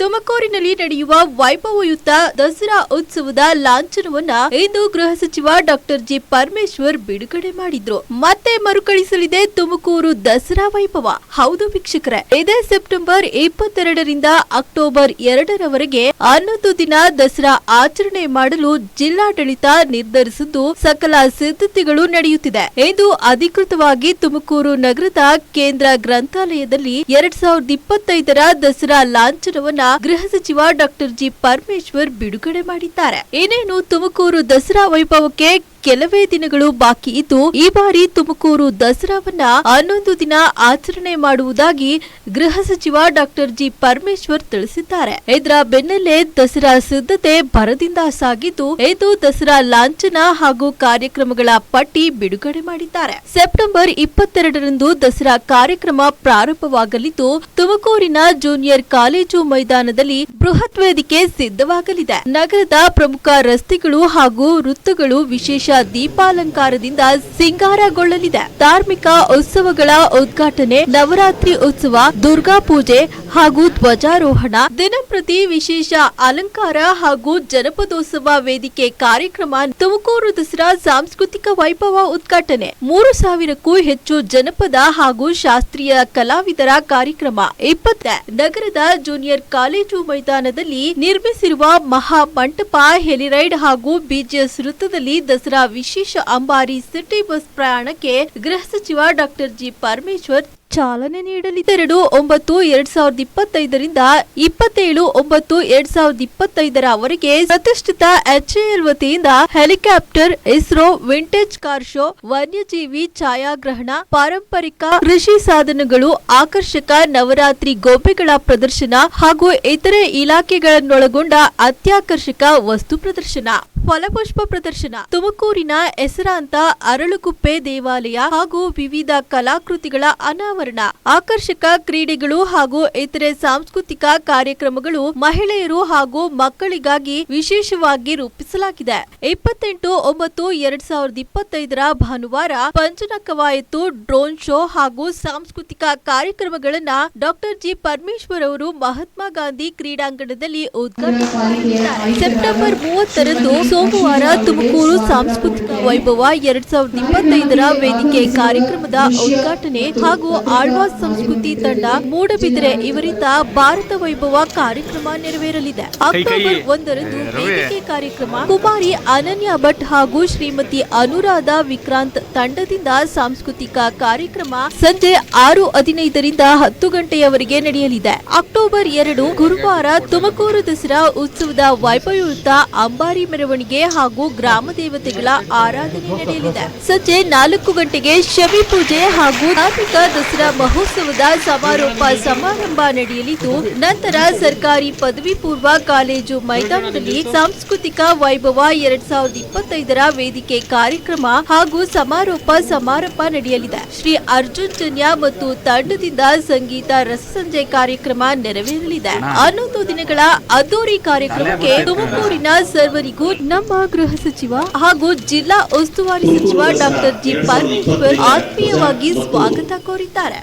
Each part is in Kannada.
ತುಮಕೂರಿನಲ್ಲಿ ನಡೆಯುವ ವೈಭವಯುತ ದಸರಾ ಉತ್ಸವದ ಲಾಂಛನವನ್ನ ಇಂದು ಗೃಹ ಸಚಿವ ಡಾಕ್ಟರ್ ಜಿ ಪರಮೇಶ್ವರ್ ಬಿಡುಗಡೆ ಮಾಡಿದ್ರು. ಮತ್ತೆ ಮರುಕಳಿಸಲಿದೆ ತುಮಕೂರು ದಸರಾ ವೈಭವ. ಹೌದು ವೀಕ್ಷಕರೇ, ಇದೇ ಸೆಪ್ಟೆಂಬರ್ 22ರಿಂದ ಅಕ್ಟೋಬರ್ 2ರವರೆಗೆ 11 ದಿನ ದಸರಾ ಆಚರಣೆ ಮಾಡಲು ಜಿಲ್ಲಾಡಳಿತ ನಿರ್ಧರಿಸಿದ್ದು ಸಕಲ ಸಿದ್ಧತೆಗಳು ನಡೆಯುತ್ತಿದೆ. ಇಂದು ಅಧಿಕೃತವಾಗಿ ತುಮಕೂರು ನಗರದ ಕೇಂದ್ರ ಗ್ರಂಥಾಲಯದಲ್ಲಿ 2025ರ ದಸರಾ ಲಾಂಛನವನ್ನ ಗೃಹ ಸಚಿವ ಡಾಕ್ಟರ್ ಜಿ ಪರಮೇಶ್ವರ್ ಬಿಡುಗಡೆ ಮಾಡಿದ್ದಾರೆ. ಇನ್ನೇನು ತುಮಕೂರು ದಸರಾ ವೈಭವಕ್ಕೆ ಕೆಲವೇ ದಿನಗಳು ಬಾಕಿ ಇದ್ದು ಈ ಬಾರಿ ತುಮಕೂರು ದಸರಾವನ್ನ 11 ದಿನ ಆಚರಣೆ ಮಾಡುವುದಾಗಿ ಗೃಹ ಸಚಿವ ಡಾಕ್ಟರ್ ಜಿ ಪರಮೇಶ್ವರ್ ತಿಳಿಸಿದ್ದಾರೆ. ಇದರ ಬೆನ್ನಲ್ಲೇ ದಸರಾ ಸಿದ್ಧತೆ ಭರದಿಂದ ಸಾಗಿದ್ದು ಇಂದು ದಸರಾ ಲಾಂಛನ ಹಾಗೂ ಕಾರ್ಯಕ್ರಮಗಳ ಪಟ್ಟಿ ಬಿಡುಗಡೆ ಮಾಡಿದ್ದಾರೆ. ಸೆಪ್ಟೆಂಬರ್ 22ರಂದು ದಸರಾ ಕಾರ್ಯಕ್ರಮ ಪ್ರಾರಂಭವಾಗಲಿದ್ದು ತುಮಕೂರಿನ ಜೂನಿಯರ್ ಕಾಲೇಜು ಮೈದಾನದಲ್ಲಿ ಬೃಹತ್ ವೇದಿಕೆ ಸಿದ್ಧವಾಗಲಿದೆ. ನಗರದ ಪ್ರಮುಖ ರಸ್ತೆಗಳು ಹಾಗೂ ವೃತ್ತಗಳು ವಿಶೇಷ ದೀಪಾಲಂಕಾರದಿಂದ ಸಿಂಗಾರಗೊಳ್ಳಲಿದೆ. ಧಾರ್ಮಿಕ ಉತ್ಸವಗಳ ಉದ್ಘಾಟನೆ, ನವರಾತ್ರಿ ಉತ್ಸವ, ದುರ್ಗಾ ಪೂಜೆ ಹಾಗೂ ಧ್ವಜಾರೋಹಣ, ದಿನಂಪ್ರತಿ ವಿಶೇಷ ಅಲಂಕಾರ ಹಾಗೂ ಜನಪದೋತ್ಸವ ವೇದಿಕೆ ಕಾರ್ಯಕ್ರಮ, ತುಮಕೂರು ದಸರಾ ಸಾಂಸ್ಕೃತಿಕ ವೈಭವ ಉದ್ಘಾಟನೆ, 3000ಕ್ಕೂ ಹೆಚ್ಚು ಜನಪದ ಹಾಗೂ ಶಾಸ್ತ್ರೀಯ ಕಲಾವಿದರ ಕಾರ್ಯಕ್ರಮ, 20 ನಗರದ ಜೂನಿಯರ್ ಕಾಲೇಜು ಮೈದಾನದಲ್ಲಿ ನಿರ್ಮಿಸಿರುವ ಮಹಾ ಮಂಟಪ, ಹೆಲಿರೈಡ್ ಹಾಗೂ ಬಿಜಿಎಸ್ ವೃತ್ತದಲ್ಲಿ ದಸರಾ ವಿಶೇಷ ಅಂಬಾರಿ ಸಿಟಿ ಬಸ್ ಪ್ರಯಾಣಕ್ಕೆ ಗೃಹ ಸಚಿವ ಡಾಕ್ಟರ್ ಜಿ ಪರಮೇಶ್ವರ್ ಚಾಲನೆ ನೀಡಲಿದ್ದಾರೆ. 9/2025ರಿಂದ 27/9/2025ರವರೆಗೆ ಪ್ರತಿಷ್ಠಿತ ಎಚ್ಎಎಲ್ ವತಿಯಿಂದ helicopter, ISRO, vintage car show, ವನ್ಯಜೀವಿ ಛಾಯಾಗ್ರಹಣ, ಪಾರಂಪರಿಕ ಕೃಷಿ ಸಾಧನಗಳು, ಆಕರ್ಷಕ ನವರಾತ್ರಿ ಗೊಂಬೆಗಳ ಪ್ರದರ್ಶನ ಹಾಗೂ ಇತರೆ ಇಲಾಖೆಗಳನ್ನೊಳಗೊಂಡ ಅತ್ಯಾಕರ್ಷಕ ವಸ್ತು ಪ್ರದರ್ಶನ, ಫಲಪುಷ್ಪ ಪ್ರದರ್ಶನ, ತುಮಕೂರಿನ ಹೆಸರಾಂತ ಅರಳುಗುಪ್ಪೆ ದೇವಾಲಯ ಹಾಗೂ ವಿವಿಧ ಕಲಾಕೃತಿಗಳ ಅನಾವರಣ, ಆಕರ್ಷಕ ಕ್ರೀಡೆಗಳು ಹಾಗೂ ಇತರೆ ಸಾಂಸ್ಕೃತಿಕ ಕಾರ್ಯಕ್ರಮಗಳು ಮಹಿಳೆಯರು ಹಾಗೂ ಮಕ್ಕಳಿಗಾಗಿ ವಿಶೇಷವಾಗಿ ರೂಪಿಸಲಾಗಿದೆ. 28/9/2025ರ ಭಾನುವಾರ ಪಂಚನ ಕವಾಯತು, ಡ್ರೋನ್ ಶೋ ಹಾಗೂ ಸಾಂಸ್ಕೃತಿಕ ಕಾರ್ಯಕ್ರಮಗಳನ್ನ ಡಾಕ್ಟರ್ ಜಿ ಪರಮೇಶ್ವರ್ ಅವರು ಮಹಾತ್ಮ ಗಾಂಧಿ ಕ್ರೀಡಾಂಗಣದಲ್ಲಿ ಉದ್ಘಾಟಿಸಲಿದ್ದಾರೆ. ಸೆಪ್ಟೆಂಬರ್ 30ರಂದು ಸೋಮವಾರ ತುಮಕೂರು ಸಾಂಸ್ಕೃತಿಕ ವೈಭವ 2025ರ ವೇದಿಕೆ ಕಾರ್ಯಕ್ರಮದ ಉದ್ಘಾಟನೆ ಹಾಗೂ ಆಳ್ವಾಸ್ ಸಂಸ್ಕೃತಿ ತಂಡ ಮೂಡಬಿದಿರೆ ಇವರಿಂದ ಭಾರತ ವೈಭವ ಕಾರ್ಯಕ್ರಮ ನೆರವೇರಲಿದೆ. ಅಕ್ಟೋಬರ್ 1ರಂದು ವೇದಿಕೆ ಕಾರ್ಯಕ್ರಮ ಕುಮಾರಿ ಅನನ್ಯ ಭಟ್ ಹಾಗೂ ಶ್ರೀಮತಿ ಅನುರಾಧ ವಿಕ್ರಾಂತ್ ತಂಡದಿಂದ ಸಾಂಸ್ಕೃತಿಕ ಕಾರ್ಯಕ್ರಮ ಸಂಜೆ 6:15ರಿಂದ 10 ಗಂಟೆಯವರೆಗೆ ನಡೆಯಲಿದೆ. ಅಕ್ಟೋಬರ್ 2 ಗುರುವಾರ ತುಮಕೂರು ದಸರಾ ಉತ್ಸವದ ವೈಭವಯುತ ಅಂಬಾರಿ ಮೆರವಣಿಗೆ ಹಾಗೂ ಗ್ರಾಮ ದೇವತೆಗಳ ಆರಾಧನೆ ನಡೆಯಲಿದೆ. ಸಂಜೆ 4 ಗಂಟೆಗೆ ಶಮಿ ಪೂಜೆ ಹಾಗೂ ಧಾರ್ಮಿಕ ದಸರಾ ಮಹೋತ್ಸವದ ಸಮಾರೋಪ ಸಮಾರಂಭ ನಡೆಯಲಿದ್ದು ನಂತರ ಸರ್ಕಾರಿ ಪದವಿ ಪೂರ್ವ ಕಾಲೇಜು ಮೈದಾನದಲ್ಲಿ ಸಾಂಸ್ಕೃತಿಕ ವೈಭವ 2025ರ ವೇದಿಕೆ ಕಾರ್ಯಕ್ರಮ ಹಾಗೂ ಸಮಾರೋಪ ಸಮಾರಂಭ ನಡೆಯಲಿದೆ. ಶ್ರೀ ಅರ್ಜುನ್ ಜನ್ಯ ಮತ್ತು ತಂಡದಿಂದ ಸಂಗೀತ ರಸಸಂಜೆ ಕಾರ್ಯಕ್ರಮ ನೆರವೇರಲಿದೆ. 11 ದಿನಗಳ ಅದ್ದೂರಿ ಕಾರ್ಯಕ್ರಮಕ್ಕೆ ತುಮಕೂರಿನ ಸರ್ವರಿಗೂ ನಮ್ಮ ಗೃಹ ಸಚಿವ ಹಾಗೂ ಜಿಲ್ಲಾ ಉಸ್ತುವಾರಿ ಸಚಿವ ಡಾಕ್ಟರ್ ಜಿ ಪರಮೇಶ್ವರ್ ಆತ್ಮೀಯವಾಗಿ ಸ್ವಾಗತ ಕೋರಿದ್ದಾರೆ.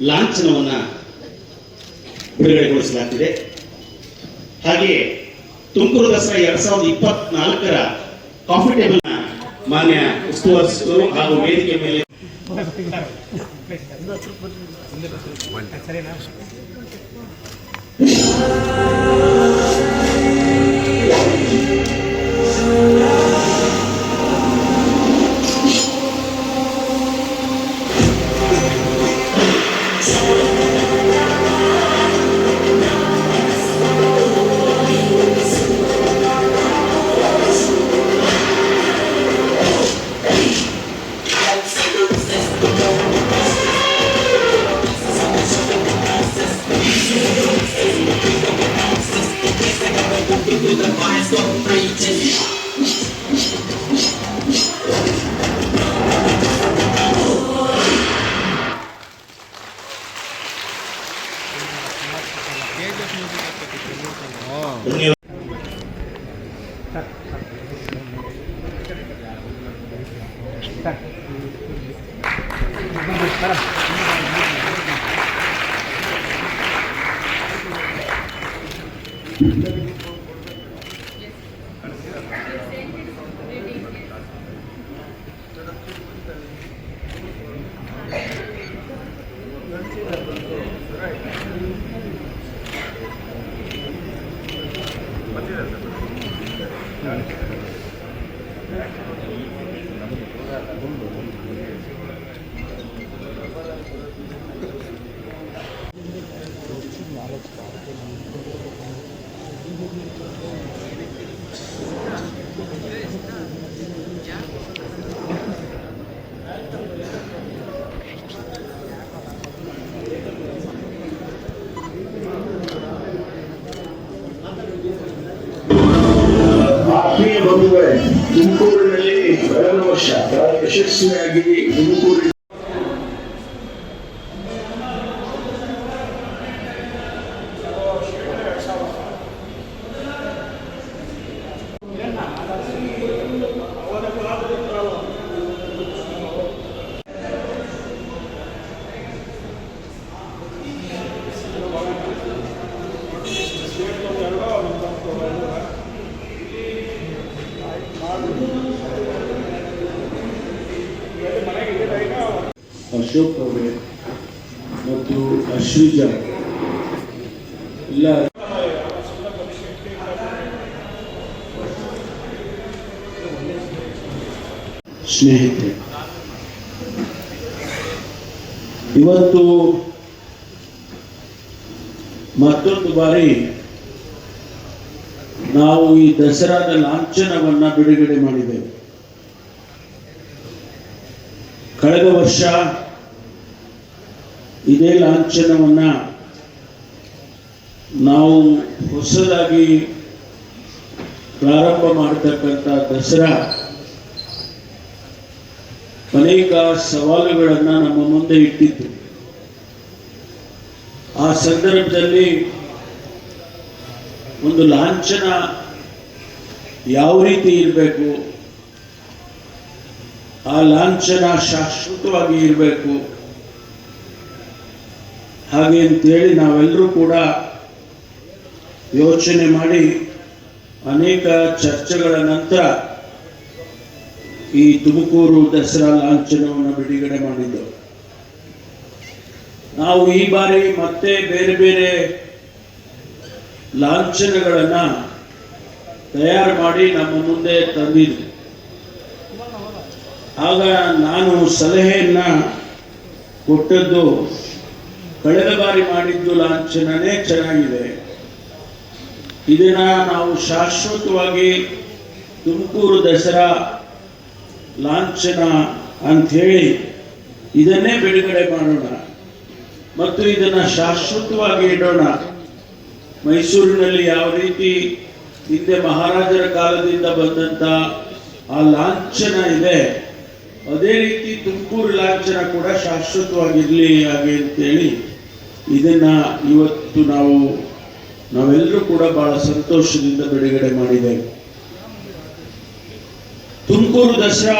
ಲಾಂಛನವನ್ನ ಬಿಡುಗಡೆಗೊಳಿಸಲಾಗಿದೆ. ಹಾಗೆಯೇ ತುಮಕೂರು ದಸರಾ 2024ರ ಕಾಫಿ ಟೇಬಲ್ ಮಾನ್ಯ ಉಸ್ತುವಾರಿ ಸಚಿವರು ಹಾಗೂ ವೇದಿಕೆ ಮೇಲೆ ಆತ್ಮೀಯ ಬಂಧುಗಳೇ, ತುಮಕೂರಿನಲ್ಲಿ ಕಳೆದ ವರ್ಷ ಬಹಳ ಯಶಸ್ವಿಯಾಗಿ ತುಮಕೂರಿನ ಅಶೋಕ್ ಅವರೇ ಮತ್ತು ಅಶ್ವಿಜಾ ಎಲ್ಲ ಸ್ನೇಹಿತರೆ, ಇವತ್ತು ಮತ್ತೊಂದು ಬಾರಿ ನಾವು ಈ ದಸರಾದ ಲಾಂಛನವನ್ನ ಬಿಡುಗಡೆ ಮಾಡಿದ್ದೇವೆ. ಕಳೆದ ವರ್ಷ ಇದೇ ಲಾಂಛನವನ್ನ ನಾವು ಹೊಸದಾಗಿ ಪ್ರಾರಂಭ ಮಾಡತಕ್ಕಂಥ ದಸರಾ ಅನೇಕ ಸವಾಲುಗಳನ್ನು ನಮ್ಮ ಮುಂದೆ ಇಟ್ಟಿತ್ತು. ಆ ಸಂದರ್ಭದಲ್ಲಿ ಒಂದು ಲಾಂಛನ ಯಾವ ರೀತಿ ಇರಬೇಕು, ಆ ಲಾಂಛನ ಶಾಶ್ವತವಾಗಿ ಇರಬೇಕು, ಹಾಗೆ ಅಂತೇಳಿ ನಾವೆಲ್ಲರೂ ಕೂಡ ಯೋಚನೆ ಮಾಡಿ ಅನೇಕ ಚರ್ಚೆಗಳ ನಂತರ ಈ ತುಮಕೂರು ದಸರಾ ಲಾಂಛನವನ್ನು ಬಿಡುಗಡೆ ಮಾಡಿದ್ದೆವು. ನಾವು ಈ ಬಾರಿ ಮತ್ತೆ ಬೇರೆ ಬೇರೆ ಲಾಂಛನಗಳನ್ನು ತಯಾರು ಮಾಡಿ ನಮ್ಮ ಮುಂದೆ ತಂದಿದ್ದೆ. ಆಗ ನಾನು ಸಲಹೆಯನ್ನ ಕೊಟ್ಟದ್ದು, ಕಳೆದ ಬಾರಿ ಮಾಡಿದ್ದು ಲಾಂಛನನೇ ಚೆನ್ನಾಗಿದೆ, ಇದನ್ನ ನಾವು ಶಾಶ್ವತವಾಗಿ ತುಮಕೂರು ದಸರಾ ಲಾಂಛನ ಅಂಥೇಳಿ ಇದನ್ನೇ ಬಿಡುಗಡೆ ಮಾಡೋಣ ಮತ್ತು ಇದನ್ನು ಶಾಶ್ವತವಾಗಿ ಇಡೋಣ. ಮೈಸೂರಿನಲ್ಲಿ ಯಾವ ರೀತಿ ಹಿಂದೆ ಮಹಾರಾಜರ ಕಾಲದಿಂದ ಬಂದಂಥ ಆ ಲಾಂಛನ ಇದೆ, ಅದೇ ರೀತಿ ತುಮಕೂರು ಲಾಂಛನ ಕೂಡ ಶಾಶ್ವತವಾಗಿರಲಿ ಹಾಗೆ ಅಂತೇಳಿ ಇದನ್ನ ಇವತ್ತು ನಾವೆಲ್ಲರೂ ಕೂಡ ಬಹಳ ಸಂತೋಷದಿಂದ ಬಿಡುಗಡೆ ಮಾಡಿದ್ದೇವೆ. ತುಮಕೂರು ದಸರಾ